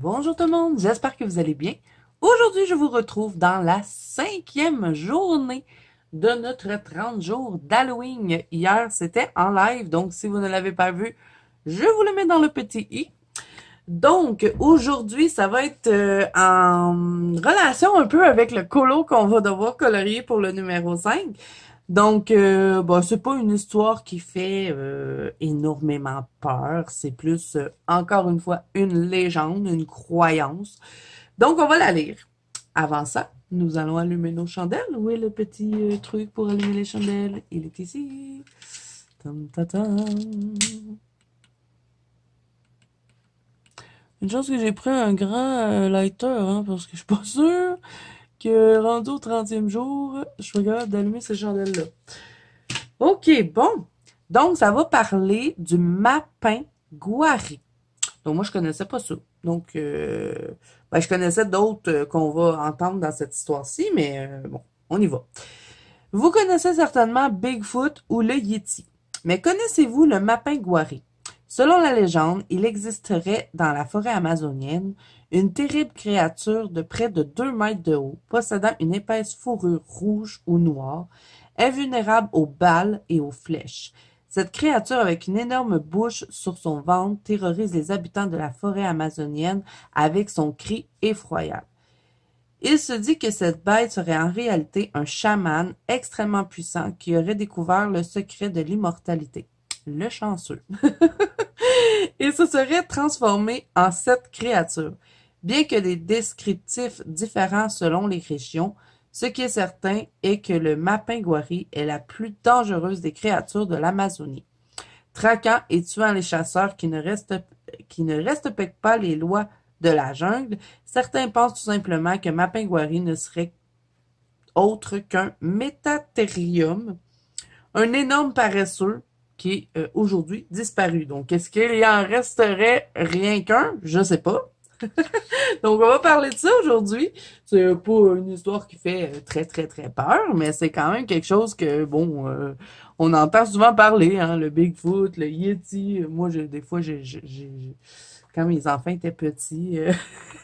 Bonjour tout le monde, j'espère que vous allez bien. Aujourd'hui, je vous retrouve dans la 5e journée de notre 30 jours d'Halloween. Hier, c'était en live, donc si vous ne l'avez pas vu, je vous le mets dans le petit i. Donc, aujourd'hui, ça va être en relation un peu avec le colo qu'on va devoir colorier pour le numéro 5. Donc, bon, c'est pas une histoire qui fait énormément peur. C'est plus, encore une fois, une légende, une croyance. Donc, on va la lire. Avant ça, nous allons allumer nos chandelles. Où est le petit truc pour allumer les chandelles? Il est ici. Tam, tam, tam. Une chance que j'ai pris un grand lighter, hein, parce que je suis pas sûre que rendu au 30e jour, je suis capable d'allumer ces chandelles-là. OK, bon. Donc, ça va parler du mapin Gouari. Donc, moi, je connaissais pas ça. Donc, je connaissais d'autres qu'on va entendre dans cette histoire-ci, mais bon, on y va. Vous connaissez certainement Bigfoot ou le Yeti. Mais connaissez-vous le mapin Gouari? Selon la légende, il existerait dans la forêt amazonienne une terrible créature de près de 2 mètres de haut, possédant une épaisse fourrure rouge ou noire, invulnérable aux balles et aux flèches. Cette créature avec une énorme bouche sur son ventre terrorise les habitants de la forêt amazonienne avec son cri effroyable. Il se dit que cette bête serait en réalité un chaman extrêmement puissant qui aurait découvert le secret de l'immortalité. Le chanceux. Et se serait transformé en cette créature. Bien que des descriptifs différents selon les régions, ce qui est certain est que le mapinguari est la plus dangereuse des créatures de l'Amazonie. Traquant et tuant les chasseurs qui ne respectent pas les lois de la jungle, certains pensent tout simplement que mapinguari ne serait autre qu'un métathérium, un énorme paresseux qui est aujourd'hui disparu. Donc, est-ce qu'il y en resterait rien qu'un? Je sais pas. Donc, on va parler de ça aujourd'hui. C'est pas une histoire qui fait très, très, très peur, mais c'est quand même quelque chose que, bon, on entend souvent parler, hein, le Bigfoot, le Yeti. Moi, des fois, quand mes enfants étaient petits,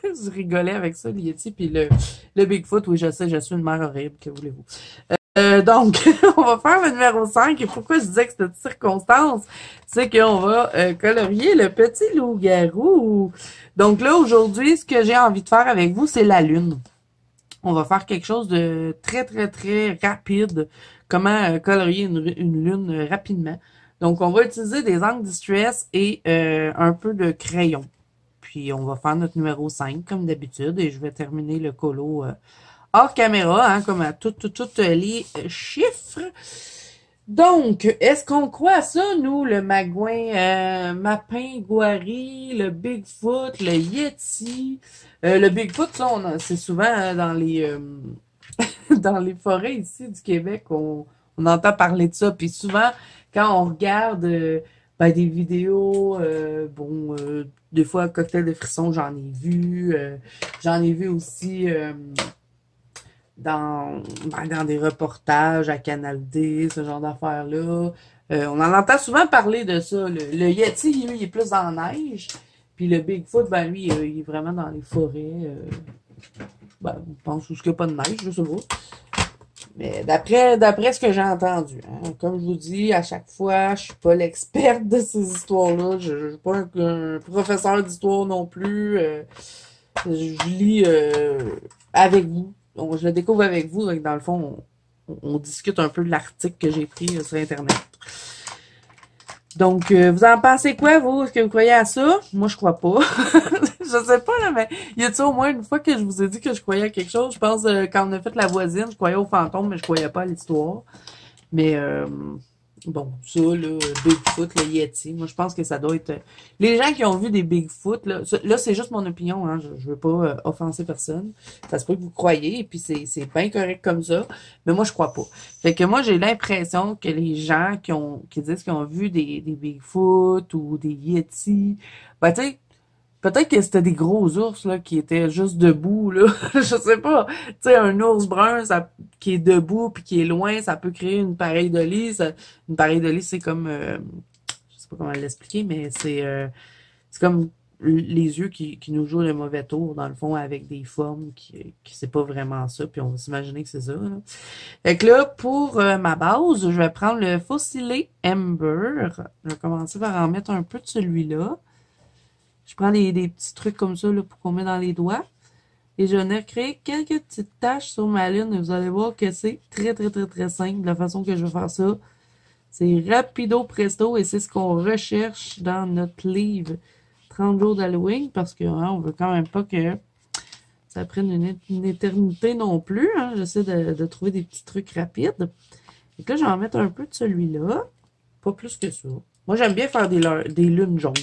je rigolais avec ça, le Yeti, puis le Bigfoot, oui, je sais, je suis une mère horrible, que voulez-vous. Donc, on va faire le numéro 5. Et pourquoi je disais que cette circonstance, c'est qu'on va colorier le petit loup-garou. Donc là, aujourd'hui, ce que j'ai envie de faire avec vous, c'est la lune. On va faire quelque chose de très, très, très rapide. Comment colorier une lune rapidement. Donc, on va utiliser des encres distress et un peu de crayon. Puis, on va faire notre numéro 5, comme d'habitude. Et je vais terminer le colo hors caméra, hein, comme à tous les chiffres. Donc, est-ce qu'on croit à ça, nous, le magouin, mapinguari, le Bigfoot, le Yeti? Le Bigfoot, ça, c'est souvent dans les dans les forêts ici du Québec, on entend parler de ça. Puis souvent, quand on regarde des vidéos, des fois, cocktail de frissons, j'en ai vu. J'en ai vu aussi dans des reportages à Canal D, ce genre d'affaires-là. On en entend souvent parler de ça. Le Yeti, lui, il est plus dans la neige. Puis le Bigfoot, lui, il est vraiment dans les forêts. Je pense où il n'y a pas de neige, je sais pas. Mais d'après ce que j'ai entendu, hein, comme je vous dis, à chaque fois, je suis pas l'experte de ces histoires-là. Je suis pas un professeur d'histoire non plus. Je lis avec vous. Donc, je le découvre avec vous. Donc, dans le fond, on discute un peu de l'article que j'ai pris sur Internet. Donc, vous en pensez quoi, vous? Est-ce que vous croyez à ça? Moi, je crois pas. Je sais pas, là, mais y a-t-il au moins une fois que je vous ai dit que je croyais à quelque chose? Je pense, quand on a fait la voisine, je croyais aux fantômes, mais je croyais pas à l'histoire. Mais, bon, ça, là, Bigfoot, le Yeti, moi, je pense que ça doit être... Les gens qui ont vu des Bigfoot, là, c'est juste mon opinion, hein, je veux pas offenser personne. Ça se peut que vous croyez, et puis c'est bien correct comme ça, mais moi, je crois pas. Fait que moi, j'ai l'impression que les gens qui disent qu'ils ont vu des Bigfoot ou des Yeti, tu sais, peut-être que c'était des gros ours là qui étaient juste debout là, je sais pas. Tu sais, un ours brun qui est debout puis qui est loin, ça peut créer une pareille de lit. Une pareille de lit, c'est comme, je sais pas comment l'expliquer, mais c'est comme les yeux qui nous jouent le mauvais tour, dans le fond, avec des formes qui c'est pas vraiment ça, puis on va s'imaginer que c'est ça, là. Fait que là, pour ma base, je vais prendre le Fossilé Ember. Je vais commencer par en mettre un peu de celui-là. Je prends des petits trucs comme ça là, pour qu'on met dans les doigts. Et je vais créer quelques petites taches sur ma lune. Et vous allez voir que c'est très, très, très, très simple. La façon que je vais faire ça, c'est rapido presto. Et c'est ce qu'on recherche dans notre livre 30 jours d'Halloween. Parce que hein, on veut quand même pas que ça prenne une éternité non plus. Hein. J'essaie de trouver des petits trucs rapides. Et là, je vais en mettre un peu de celui-là. Pas plus que ça. Moi, j'aime bien faire des lunes jaunes.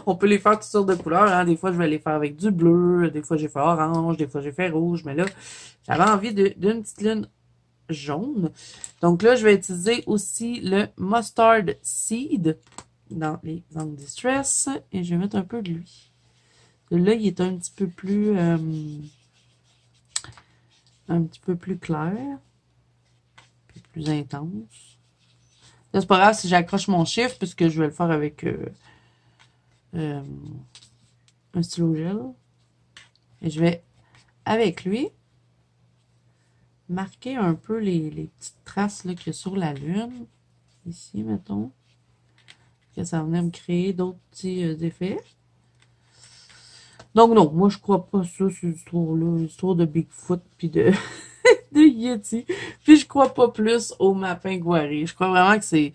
On peut les faire toutes sortes de couleurs. Hein. Des fois, je vais les faire avec du bleu. Des fois, j'ai fait orange. Des fois, j'ai fait rouge. Mais là, j'avais envie d'une petite lune jaune. Donc là, je vais utiliser aussi le Mustard Seed dans les angles Distress. Et je vais mettre un peu de lui. Là, il est un petit peu plus clair. Puis plus intense. Là, c'est pas grave si j'accroche mon chiffre, puisque je vais le faire avec un stylo gel. Et je vais, avec lui, marquer un peu les petites traces qu'il y a sur la lune. Ici, mettons. Que ça venait me créer d'autres petits effets. Donc non, moi je crois pas ça, cette histoire-là. L'histoire de Bigfoot puis de Yeti. Puis je crois pas plus au Mapin Guaré. Je crois vraiment que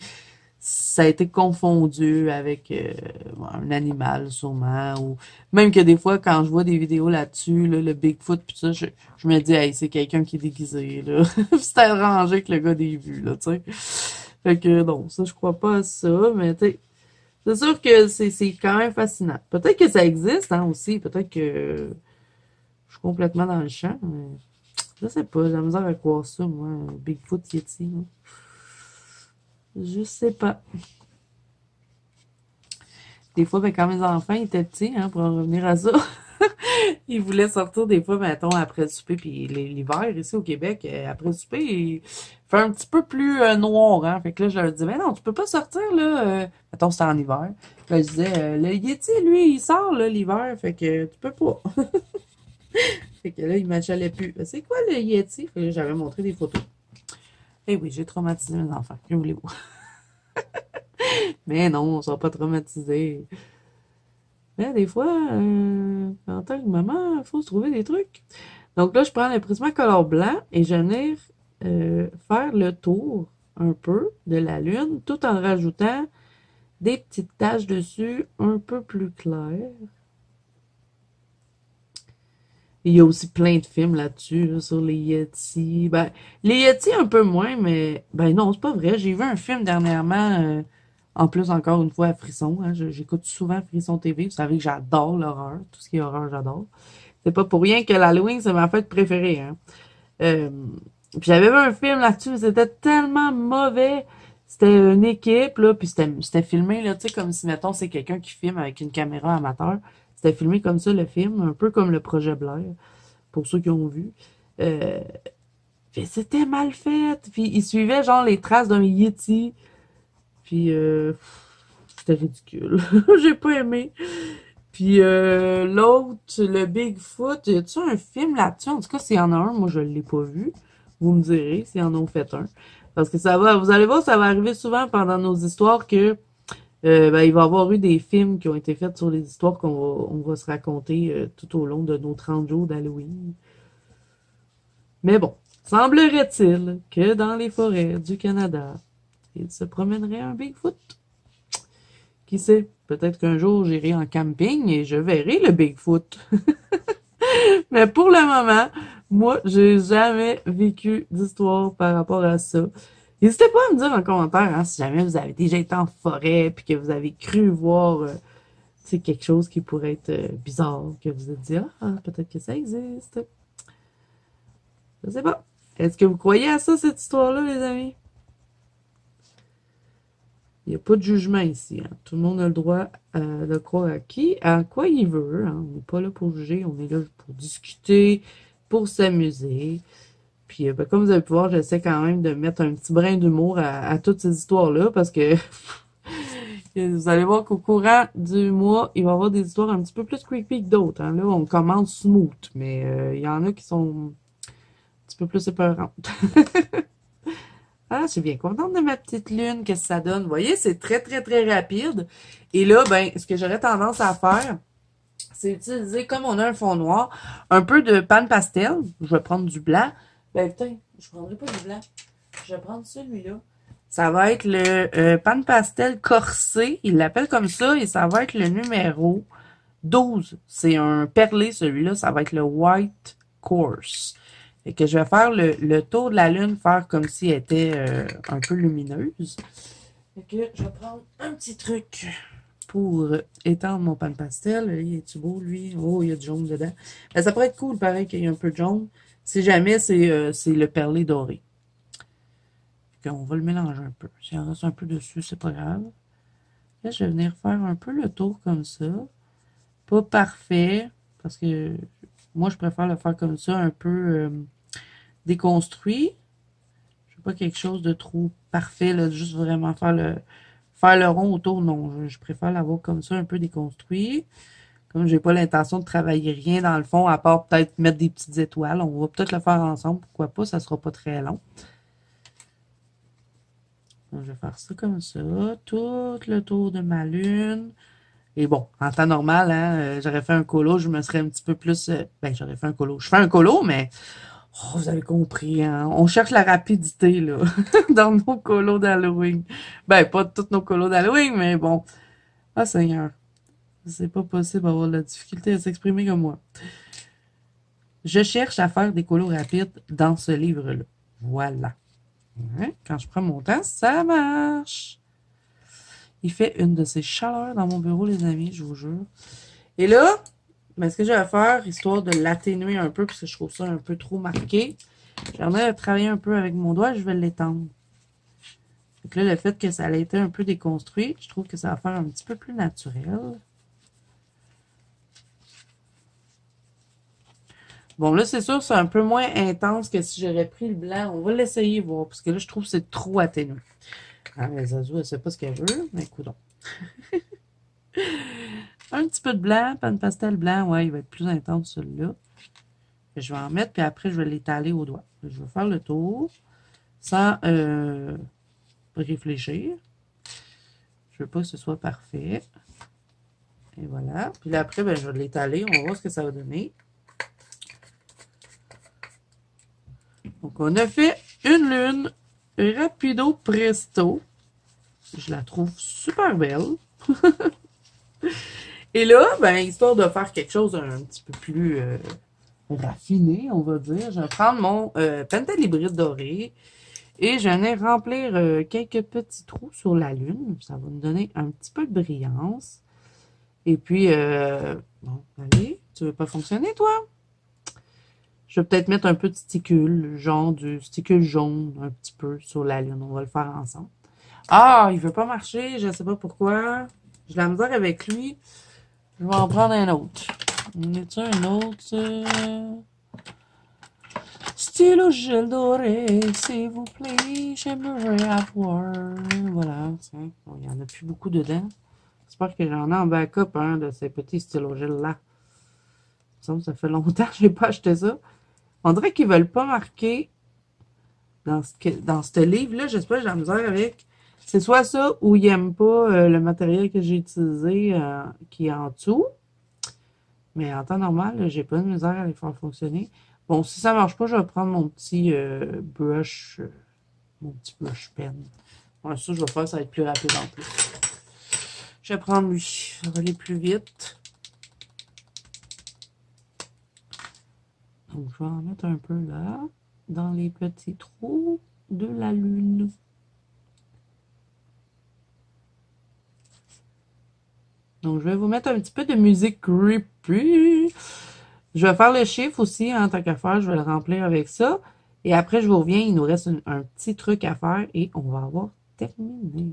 ça a été confondu avec un animal sûrement. Ou même que des fois, quand je vois des vidéos là-dessus, là, le Bigfoot puis ça, je me dis hey, c'est quelqu'un qui est déguisé, là. C'était arrangé avec le gars des vues, là, tu sais. Fait que non, ça je crois pas à ça, mais tu sais. C'est sûr que c'est quand même fascinant. Peut-être que ça existe hein, aussi. Peut-être que je suis complètement dans le champ. Mais je sais pas. J'ai la misère à croire ça, moi. Bigfoot Yeti. Hein. Je sais pas. Des fois, ben, quand mes enfants étaient petits, hein, pour en revenir à ça, ils voulaient sortir des fois, mettons, après le souper. Puis l'hiver, ici au Québec, après le souper, il fait un petit peu plus noir. Hein. Fait que là, je leur disais, mais non, tu peux pas sortir, là. Mettons, c'était en hiver. Là, je disais, le Yeti, lui, il sort, là, l'hiver. Fait que tu peux pas. Fait que là, il m'achalaient plus. C'est quoi le Yeti? Fait que j'avais montré des photos. Eh oui, j'ai traumatisé mes enfants. Que voulez-vous? Mais non, on ne sera pas traumatisés. Mais des fois, en tant que maman, il faut se trouver des trucs. Donc là, je prends le Prismacolor blanc et je viens faire le tour un peu de la lune tout en rajoutant des petites taches dessus un peu plus claires. Il y a aussi plein de films là-dessus, là, sur les Yeti. Ben, les Yeti un peu moins, mais ben non, c'est pas vrai. J'ai vu un film dernièrement, en plus encore une fois à Frisson. Hein, j'écoute souvent Frisson TV. Vous savez que j'adore l'horreur. Tout ce qui est horreur, j'adore. C'est pas pour rien que l'Halloween, c'est ma fête préférée. Hein. Puis j'avais vu un film là-dessus, mais c'était tellement mauvais. C'était une équipe, là, puis c'était filmé, là, tu sais, comme si, mettons, c'est quelqu'un qui filme avec une caméra amateur. C'était filmé comme ça, le film, un peu comme le projet Blair, pour ceux qui ont vu. Puis c'était mal fait. Puis il suivait, genre, les traces d'un Yeti. Puis, c'était ridicule. J'ai pas aimé. Puis, l'autre, le Bigfoot, y a-tu un film là-dessus? En tout cas, s'il y en a un, moi, je l'ai pas vu. Vous me direz s'il y en a fait un. Parce que ça va, vous allez voir, ça va arriver souvent pendant nos histoires que ben, il va y avoir eu des films qui ont été faits sur les histoires on va se raconter tout au long de nos 30 jours d'Halloween. Mais bon, semblerait-il que dans les forêts du Canada, il se promènerait un Bigfoot. Qui sait? Peut-être qu'un jour, j'irai en camping et je verrai le Bigfoot. Mais pour le moment, moi, j'ai jamais vécu d'histoire par rapport à ça. N'hésitez pas à me dire en commentaire hein, si jamais vous avez déjà été en forêt puis que vous avez cru voir quelque chose qui pourrait être bizarre, que vous vous êtes dit ah, peut-être que ça existe. Je sais pas. Est-ce que vous croyez à ça, cette histoire-là, les amis? Il n'y a pas de jugement ici. Hein. Tout le monde a le droit de croire à quoi il veut. Hein. On n'est pas là pour juger, on est là pour discuter, pour s'amuser. Puis, ben, comme vous avez pu voir, j'essaie quand même de mettre un petit brin d'humour à toutes ces histoires-là parce que Et vous allez voir qu'au courant du mois, il va y avoir des histoires un petit peu plus creepy que d'autres. Hein. Là, on commence smooth, mais il y en a qui sont un petit peu plus épeurantes. Ah, je suis bien contente de ma petite lune. Qu'est-ce que ça donne? Vous voyez, c'est très, très, très rapide. Et là, ben, ce que j'aurais tendance à faire, c'est utiliser, comme on a un fond noir, un peu de pan pastel. Je vais prendre du blanc. Ben, putain, je prendrai pas du blanc. Je vais prendre celui-là. Ça va être le pan pastel corsé. Il l'appelle comme ça. Et ça va être le numéro 12. C'est un perlé, celui-là. Ça va être le white coarse. Et que je vais faire le tour de la lune, faire comme si elle était un peu lumineuse. Fait que je vais prendre un petit truc pour étendre mon pan pastel. Il est-tu beau, lui? Oh, il y a du jaune dedans. Ben, ça pourrait être cool, pareil, qu'il y ait un peu de jaune. Si jamais, c'est le perlé doré. Fait qu'on va le mélanger un peu. S'il en reste un peu dessus, c'est pas grave. Là, je vais venir faire un peu le tour comme ça. Pas parfait, parce que moi, je préfère le faire comme ça, un peu déconstruit. Je veux pas quelque chose de trop parfait, là, juste vraiment faire le rond autour. Non, je préfère l'avoir comme ça, un peu déconstruit. Comme j'ai pas l'intention de travailler rien dans le fond, à part peut-être mettre des petites étoiles. On va peut-être le faire ensemble, pourquoi pas, ça sera pas très long. Donc, je vais faire ça comme ça, tout le tour de ma lune. Et bon, en temps normal, hein, j'aurais fait un colo, je me serais un petit peu plus... ben, j'aurais fait un colo. Je fais un colo, mais... Oh, vous avez compris, hein? On cherche la rapidité, là, dans nos colos d'Halloween. Ben, pas tous nos colos d'Halloween, mais bon. Ah, Seigneur. C'est pas possible d'avoir de la difficulté à s'exprimer comme moi. Je cherche à faire des colos rapides dans ce livre-là. Voilà. Hein? Quand je prends mon temps, ça marche. Il fait une de ces chaleurs dans mon bureau, les amis, je vous jure. Et là, ben, ce que je vais faire, histoire de l'atténuer un peu, parce que je trouve ça un peu trop marqué, j'aimerais travailler un peu avec mon doigt, je vais l'étendre. Donc là, le fait que ça a été un peu déconstruit, je trouve que ça va faire un petit peu plus naturel. Bon, là, c'est sûr, c'est un peu moins intense que si j'aurais pris le blanc. On va l'essayer, voir, parce que là, je trouve que c'est trop atténué. Ah, mais Zazu, elle sait pas ce qu'elle veut, mais écoutons. Un petit peu de blanc, pan pastel blanc, ouais, il va être plus intense celui-là. Je vais en mettre, puis après, je vais l'étaler au doigt. Je vais faire le tour sans réfléchir. Je veux pas que ce soit parfait. Et voilà. Puis là, après, ben, je vais l'étaler. On va voir ce que ça va donner. Donc, on a fait une lune rapido presto. Je la trouve super belle. Et là, ben, histoire de faire quelque chose un petit peu plus raffiné, on va dire, je vais prendre mon pentalibrite doré et je vais remplir quelques petits trous sur la lune. Ça va me donner un petit peu de brillance. Et puis, bon, allez, tu veux pas fonctionner, toi? Je vais peut-être mettre un peu de sticule, genre du sticule jaune, un petit peu sur la lune. On va le faire ensemble. Ah, il veut pas marcher, je sais pas pourquoi. J'ai la misère avec lui. Je vais en prendre un autre. On est-tu un autre? Stylo gel doré, s'il vous plaît, j'aimerais avoir. Voilà, tiens. Bon, il n'y en a plus beaucoup dedans. J'espère que j'en ai en backup, hein, de ces petits stylos gel-là. Ça fait longtemps que je n'ai pas acheté ça. On dirait qu'ils ne veulent pas marquer dans ce livre-là. J'espère que j'ai la misère avec. C'est soit ça ou ils n'aiment pas le matériel que j'ai utilisé qui est en dessous. Mais en temps normal, j'ai pas de misère à les faire fonctionner. Bon, si ça marche pas, je vais prendre mon petit brush pen. Ouais, ça, je vais faire, ça va être plus rapide en plus. Je vais prendre lui. Ça va aller plus vite. Donc, je vais en mettre un peu là, dans les petits trous de la lune. Donc, je vais vous mettre un petit peu de musique creepy. Je vais faire le chiffre aussi, en tant qu'à faire, je vais le remplir avec ça. Et après, je vous reviens, il nous reste un petit truc à faire et on va avoir terminé.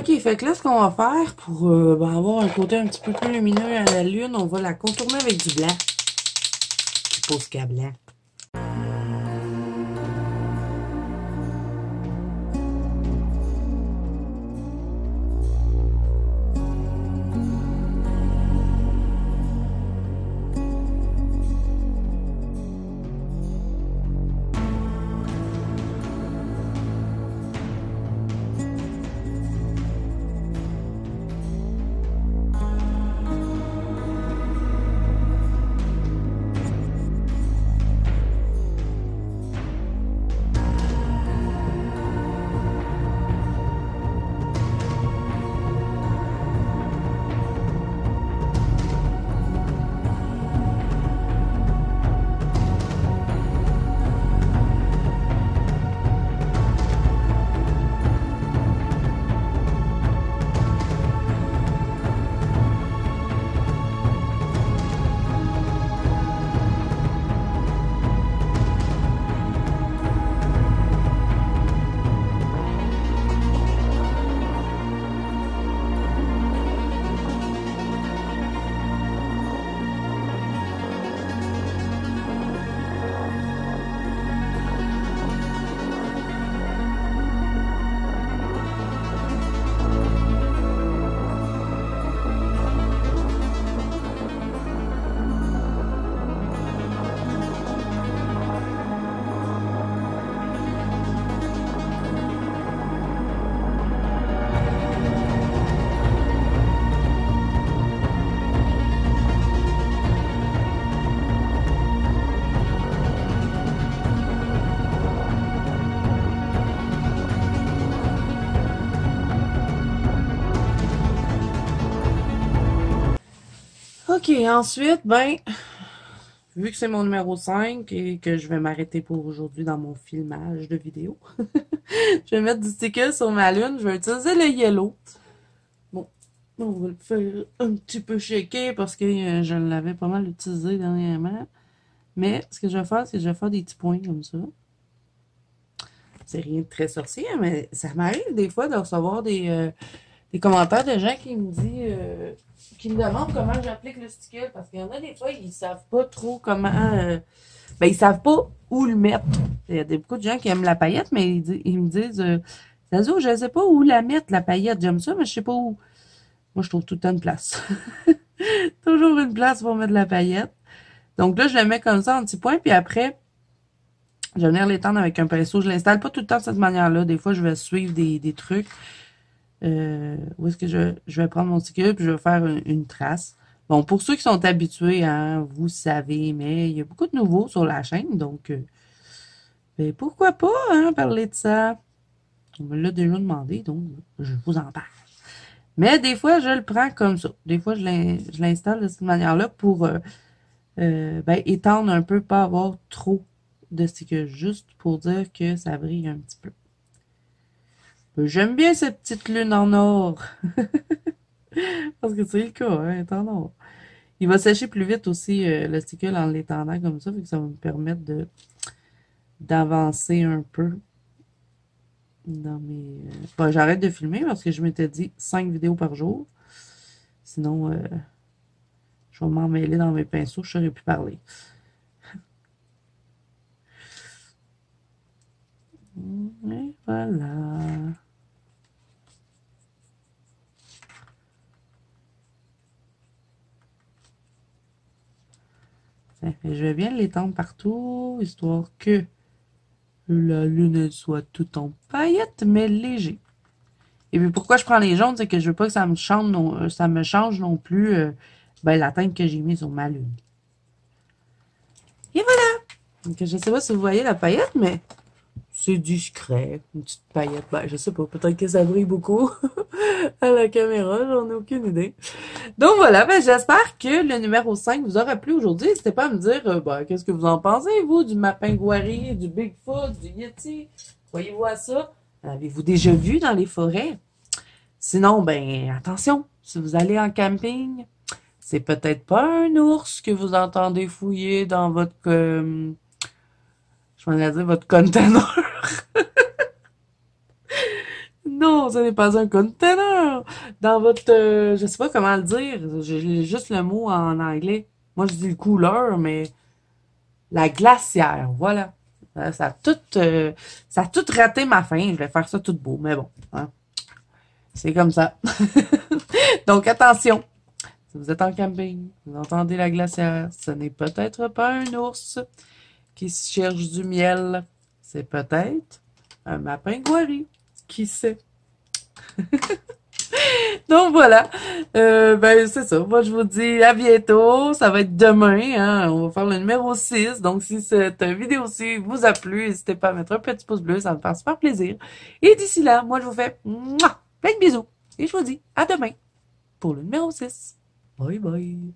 OK, fait que là, ce qu'on va faire pour ben, avoir un côté un petit peu plus lumineux à la lune, on va la contourner avec du blanc. Du Posca blanc. OK, ensuite, ben, vu que c'est mon numéro 5 et que je vais m'arrêter pour aujourd'hui dans mon filmage de vidéo, je vais mettre du sticker sur ma lune. Je vais utiliser le yellow. Bon, on va le faire un petit peu shaker parce que je l'avais pas mal utilisé dernièrement. Mais ce que je vais faire, c'est que je vais faire des petits points comme ça. C'est rien de très sorcier, mais ça m'arrive des fois de recevoir des commentaires de gens qui me disent, qui me demandent comment j'applique le sticker, parce qu'il y en a des fois, ils savent pas trop comment, ben, ils savent pas où le mettre. Il y a beaucoup de gens qui aiment la paillette, mais ils me disent, Zazo, je sais pas où la mettre, la paillette. J'aime ça, mais je sais pas où. Moi, je trouve tout le temps une place. Toujours une place pour mettre la paillette. Donc là, je le mets comme ça en petits points, puis après, je vais venir l'étendre avec un pinceau. Je l'installe pas tout le temps de cette manière-là. Des fois, je vais suivre des trucs. Où est-ce que je vais prendre mon sticker puis je vais faire une trace. Bon, pour ceux qui sont habitués, hein, vous savez, mais il y a beaucoup de nouveaux sur la chaîne, donc ben, pourquoi pas hein, parler de ça? On me l'a déjà demandé, donc je vous en parle. Mais des fois, je le prends comme ça. Des fois, je l'installe de cette manière-là pour ben, étendre un peu, pas avoir trop de stickers, juste pour dire que ça brille un petit peu. J'aime bien cette petite lune en or. Parce que c'est le cas, hein, elle est en or. Il va sécher plus vite aussi le sticker en l'étendant comme ça, fait que ça va me permettre d'avancer un peu dans mes... Bon, j'arrête de filmer parce que je m'étais dit 5 vidéos par jour. Sinon, je vais m'en mêler dans mes pinceaux, je ne saurais plus parler. Et voilà. Je vais bien l'étendre partout, histoire que la lune soit tout en paillettes, mais léger. Et puis pourquoi je prends les jaunes, c'est que je veux pas que ça me change non plus ben, la teinte que j'ai mise sur ma lune. Et voilà! Donc, je sais pas si vous voyez la paillette, mais c'est discret, une petite paillette. Ben, je sais pas, peut-être que ça brille beaucoup à la caméra, j'en ai aucune idée. Donc voilà, ben, j'espère que le numéro 5 vous aura plu aujourd'hui. N'hésitez pas à me dire, ben, qu'est-ce que vous en pensez, vous, du Mapinguari, du Bigfoot, du Yeti? Voyez-vous à ça? Avez-vous déjà vu dans les forêts? Sinon, ben, attention, si vous allez en camping, c'est peut-être pas un ours que vous entendez fouiller dans votre, je vais dire votre container. Non, ce n'est pas un container. Dans votre, je sais pas comment le dire, j'ai juste le mot en anglais. Moi, je dis le couleur, mais la glacière, voilà. Ça a tout raté ma fin. Je vais faire ça tout beau, mais bon, hein, c'est comme ça. Donc, attention. Si vous êtes en camping, vous entendez la glacière, ce n'est peut-être pas un ours qui cherche du miel. C'est peut-être un mapinguari. Qui sait? Donc voilà, ben c'est ça. Moi je vous dis à bientôt. Ça va être demain, hein. On va faire le numéro 6. Donc si cette vidéo-ci vous a plu, n'hésitez pas à mettre un petit pouce bleu, ça me fait super plaisir. Et d'ici là, moi je vous fais mouah, plein de bisous. Et je vous dis à demain pour le numéro 6. Bye bye.